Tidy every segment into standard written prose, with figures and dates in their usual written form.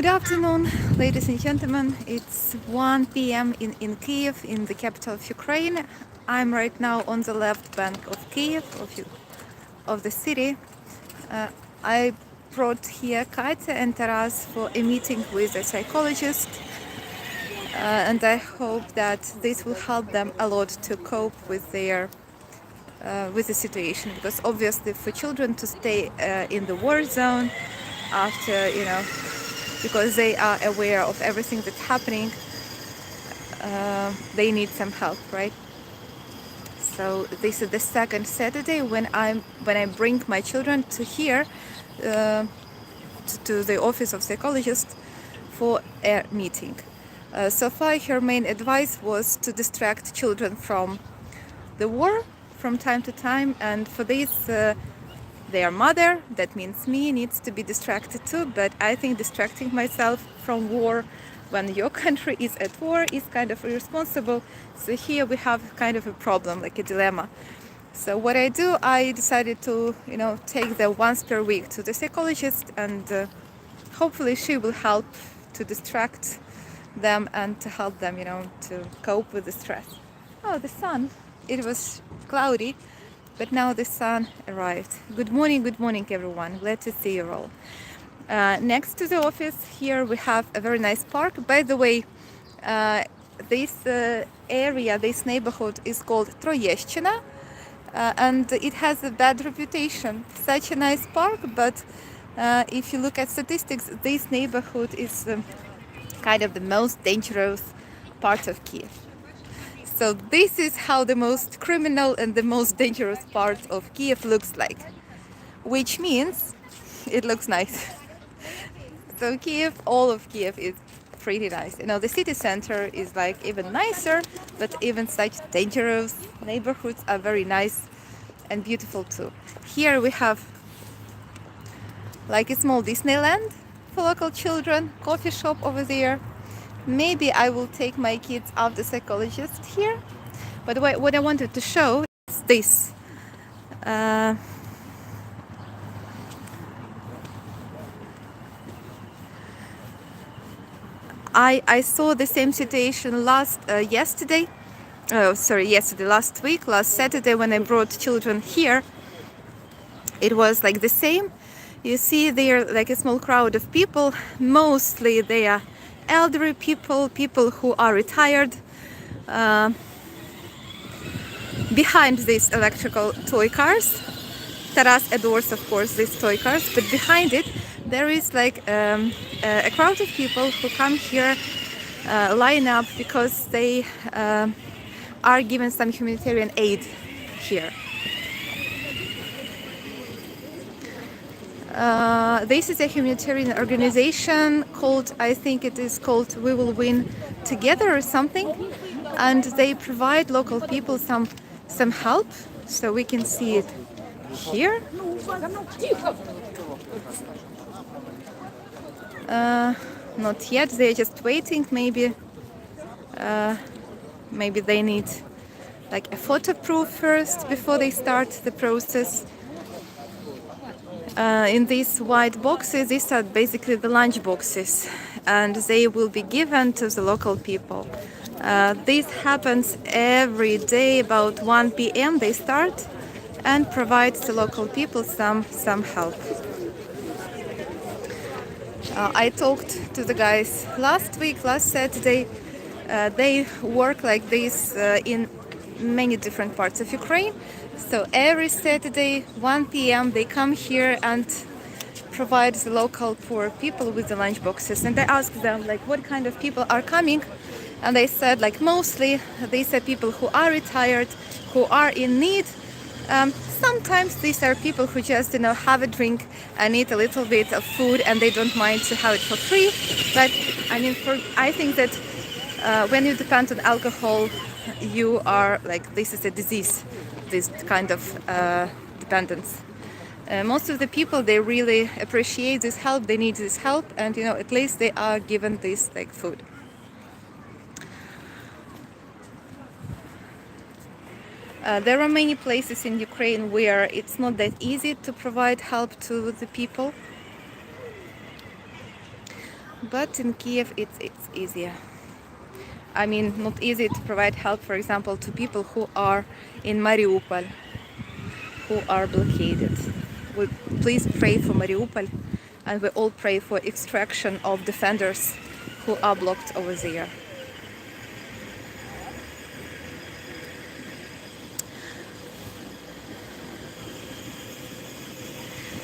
Good afternoon, ladies and gentlemen. It's 1 p.m. in Kiev, in the capital of Ukraine. I'm right now on the left bank of Kiev, of the city. I brought here Katya and Taras for a meeting with a psychologist, and I hope that this will help them a lot to cope with with the situation, because obviously for children to stay in the war zone after, because they are aware of everything that's happening, they need some help, right? So this is the second Saturday when I bring my children to here, to the office of psychologist for a meeting. So far, her main advice was to distract children from the war from time to time, and for this, their mother, that means me, needs to be distracted too. But I think distracting myself from war when your country is at war is kind of irresponsible. So here we have kind of a problem, like a dilemma. So what I do, I decided to, take them once per week to the psychologist, and hopefully she will help to distract them and to help them, to cope with the stress. Oh, the sun. It was cloudy, but now the sun arrived. Good morning, everyone. Glad to see you all. Next to the office here we have a very nice park. By the way, this area, this neighborhood is called Troyeshchina, and it has a bad reputation. Such a nice park, but if you look at statistics, this neighborhood is kind of the most dangerous part of Kiev. So this is how the most criminal and the most dangerous part of Kiev looks like, which means it looks nice. So Kiev, all of Kiev is pretty nice. The city center is like even nicer, but even such dangerous neighborhoods are very nice and beautiful too. Here we have like a small Disneyland for local children, coffee shop over there. Maybe I will take my kids out the psychologist here. But what I wanted to show is this. I saw the same situation last week, last Saturday, when I brought children here. It was like the same. You see there like a small crowd of people. Mostly they are elderly people who are retired. Behind these electrical toy cars, Taras adores, of course, these toy cars, but behind it there is like a crowd of people who come here, line up because they are given some humanitarian aid here. This is a humanitarian organization called, I think it is called We Will Win Together or something, and they provide local people some help. So we can see it here. Not yet, they're just waiting. Maybe they need like a photo proof first before they start the process. In these white boxes, these are basically the lunch boxes, and they will be given to the local people. This happens every day about 1 p.m. They start and provide the local people some help. I talked to the guys last Saturday. They work like this in many different parts of Ukraine. So every Saturday, 1 p.m., they come here and provide the local poor people with the lunch boxes. And I asked them, like, what kind of people are coming? And they said, like, mostly these are people who are retired, who are in need. Sometimes these are people who just, have a drink and eat a little bit of food, and they don't mind to have it for free. But I think that when you depend on alcohol, you are like, this is a disease, this kind of dependence. Most of the people, they really appreciate this help, they need this help, and at least they are given this like food. There are many places in Ukraine where it's not that easy to provide help to the people. but in Kiev it's easier. I mean, not easy to provide help, for example, to people who are in Mariupol, who are blockaded. We please pray for Mariupol, and we all pray for extraction of defenders who are blocked over there.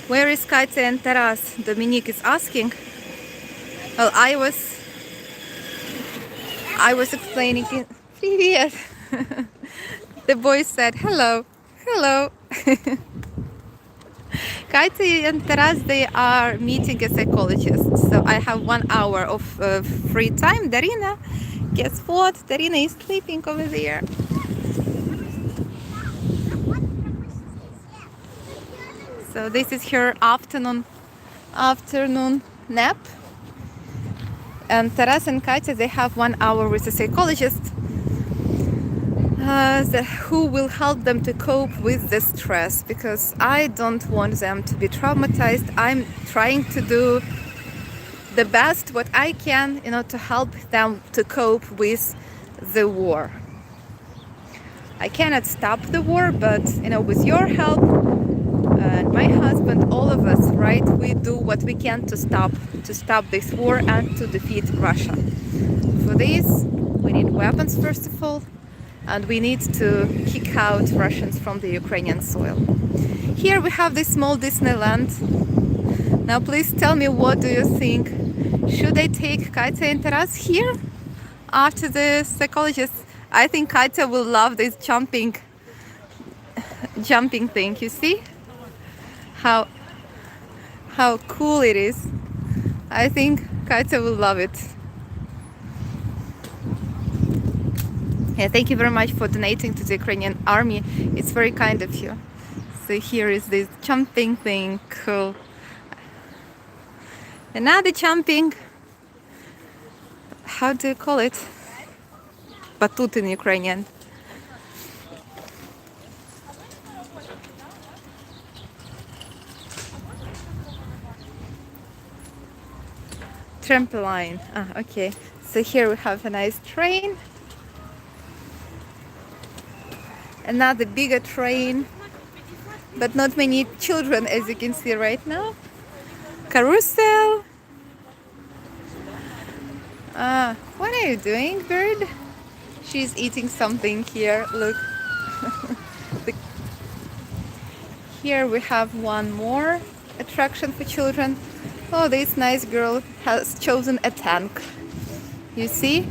Where is Katya and Taras? Dominique is asking. Well, I was explaining in Привет. The boy said hello, hello. Katya and Taras, they are meeting a psychologist. So I have 1 hour of free time. Darina, guess what? Darina is sleeping over there. So this is her afternoon nap. And Taras and Katya, they have 1 hour with a psychologist who will help them to cope with the stress, because I don't want them to be traumatized. I'm trying to do the best what I can, to help them to cope with the war. I cannot stop the war, but with your help and my husband, all of us, right, we do what we can to stop this war and to defeat Russia. For this, we need weapons first of all, and we need to kick out Russians from the Ukrainian soil. Here we have this small Disneyland. Now please tell me, what do you think? Should I take Katya and Taras here after the psychologist? I think Katya will love this jumping thing. You see how cool it is? I think Katya will love it. Yeah, thank you very much for donating to the Ukrainian army. It's very kind of you. So here is this jumping thing. Cool. Another jumping. How do you call it? Batut in Ukrainian. Trampoline. Okay. So here we have a nice train. Another bigger train, but not many children, as you can see right now. Carousel. What are you doing, bird? She's eating something here. Look. Here we have one more attraction for children. Oh, this nice girl has chosen a tank. You see?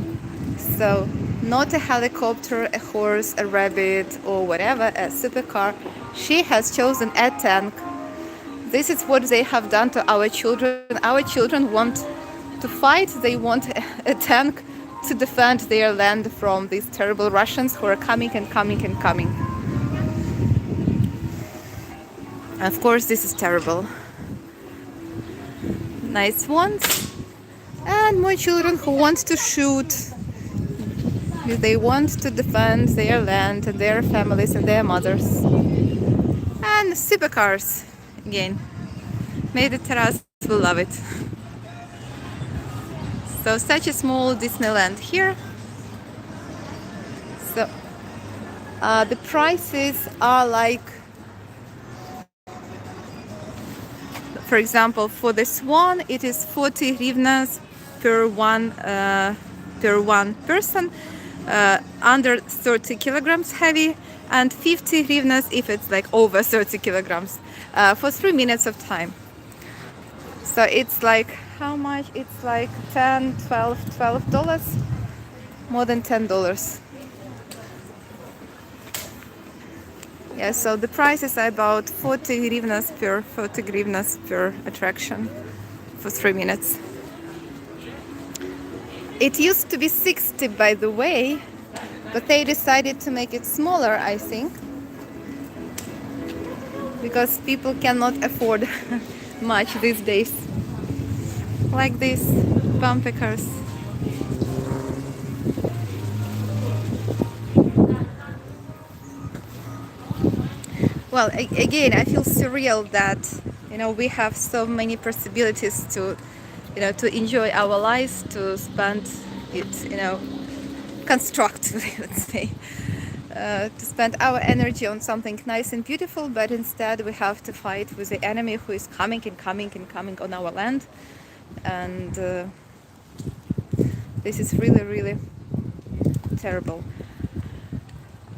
So, not a helicopter, a horse, a rabbit, or whatever, a supercar. She has chosen a tank. This is what they have done to our children. Our children want to fight. They want a tank to defend their land from these terrible Russians who are coming and coming and coming. Of course, this is terrible. Nice ones. And more children who want to shoot. They want to defend their land and their families and their mothers. And supercars again. Maybe Taras will love it. So such a small Disneyland here. So the prices are like, for example, for the swan, it is 40 hryvnias per one person, under 30 kilograms heavy, and 50 hryvnias if it's like over 30 kilograms, for 3 minutes of time. So it's like, how much? It's like $12, more than $10. Yeah, so the prices are about 40 hryvnias per attraction for 3 minutes. It used to be 60, by the way, but they decided to make it smaller, I think, because people cannot afford much these days. Like these bumper cars. Well, again, I feel surreal that we have so many possibilities to to enjoy our lives, to spend it, constructively, let's say, to spend our energy on something nice and beautiful, but instead we have to fight with the enemy who is coming and coming and coming on our land. And this is really, really terrible.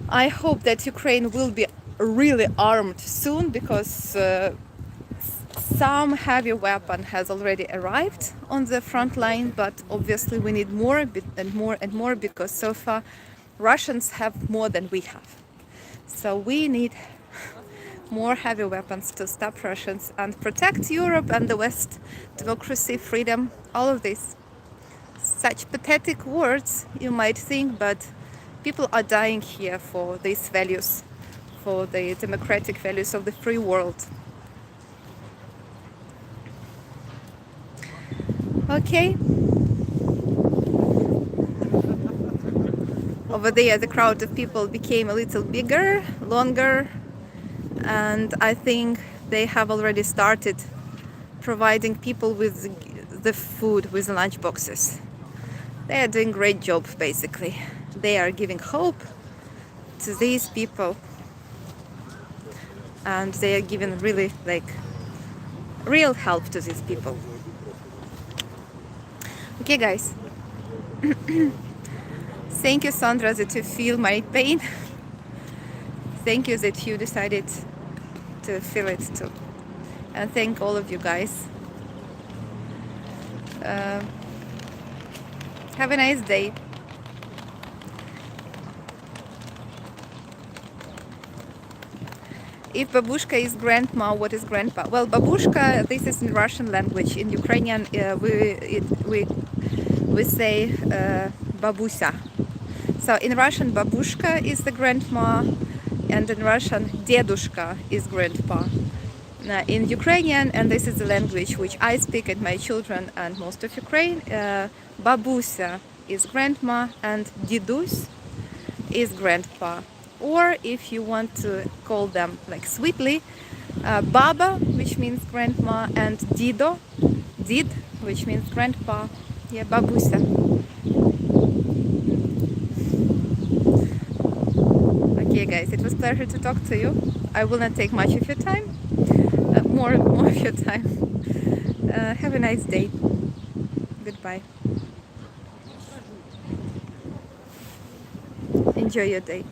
I hope that Ukraine will be really armed soon, because some heavy weapon has already arrived on the front line, but obviously we need more and more and more, because so far Russians have more than we have. So we need more heavy weapons to stop Russians and protect Europe and the West, democracy, freedom, all of this. Such pathetic words, you might think, but people are dying here for these values, for the democratic values of the free world. Okay. Over there, the crowd of people became a little bigger, longer, and I think they have already started providing people with the food, with lunch boxes. They are doing a great job, basically. They are giving hope to these people, and they are giving really, real help to these people. Okay, guys. Thank you, Sandra, that you feel my pain. Thank you that you decided to feel it too. And thank all of you guys. Have a nice day. If babushka is grandma, what is grandpa? Well, babushka, this is in Russian language. In Ukrainian, we say babusa. So in Russian, babushka is the grandma, and in Russian, dedushka is grandpa. In Ukrainian, and this is the language which I speak and my children and most of Ukraine, babusa is grandma and didus is grandpa. Or if you want to call them sweetly, baba, which means grandma, and dido, did, which means grandpa. Yeah, babusa. Okay, guys, it was a pleasure to talk to you. I will not take much of your time, more of your time. Have a nice day. Goodbye. Enjoy your day.